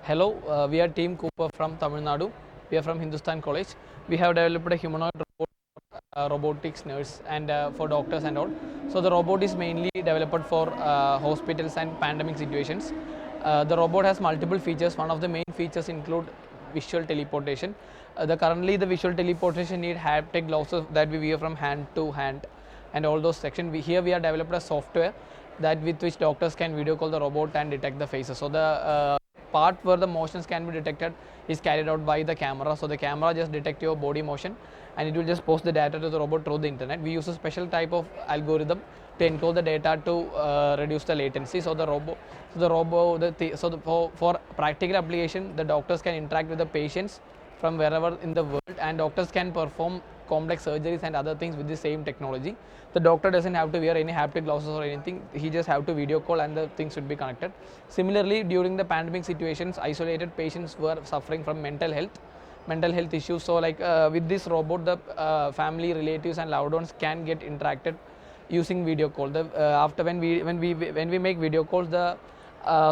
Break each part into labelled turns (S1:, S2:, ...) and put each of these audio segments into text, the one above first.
S1: Hello, we are Team Cooper from Tamil Nadu. We are from Hindustan College. We have developed a humanoid robot, robotics nurse and for doctors and all. So the robot is mainly developed for hospitals and pandemic situations. The robot has multiple features. One of the main features include visual teleportation. Currently the visual teleportation need haptic gloves that we wear from hand to hand and all those sections. Here we have developed a software that with which doctors can video call the robot and detect the faces. So the part where the motions can be detected is carried out by the camera. So the camera just detect your body motion and it will just post the data to the robot through the internet. We use a special type of algorithm to encode the data to reduce the latency. So for practical application, the doctors can interact with the patients from wherever in the world, and doctors can perform complex surgeries and other things with the same technology. The doctor doesn't have to wear any haptic glasses or anything. He just have to video call and the things should be connected. Similarly, during the pandemic situations, isolated patients were suffering from mental health issues. So like with this robot, the family, relatives and loved ones can get interacted using video call. After when we make video calls, the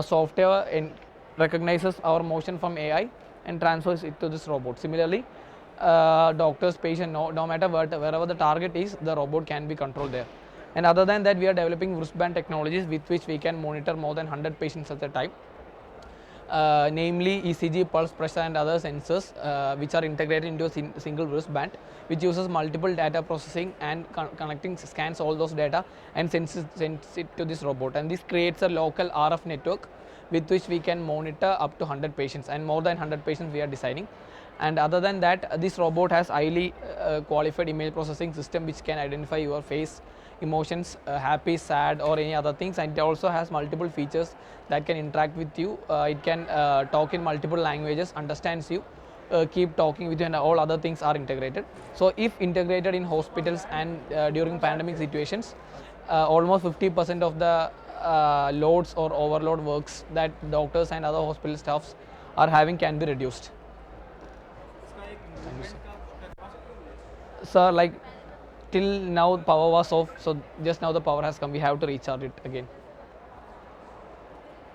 S1: software recognizes our motion from AI and transfers it to this robot. Similarly, doctors, patient, no matter wherever the target is, the robot can be controlled there. And other than that, we are developing wristband technologies with which we can monitor more than 100 patients at a time. Namely ECG, pulse pressure and other sensors which are integrated into a single wristband, which uses multiple data processing and connecting scans all those data and sends it to this robot, and this creates a local RF network with which we can monitor up to 100 patients, and more than 100 patients we are designing. And other than that, this robot has highly qualified image processing system which can identify your face, emotions, happy, sad or any other things, and it also has multiple features that can interact with you. It can talk in multiple languages, understands you, keep talking with you, and all other things are integrated. So if integrated in hospitals and during pandemic situations, almost 50% of the loads or overload works that doctors and other hospital staffs are having can be reduced. Sir, like till now power was off, so just now the power has come, we have to recharge it again.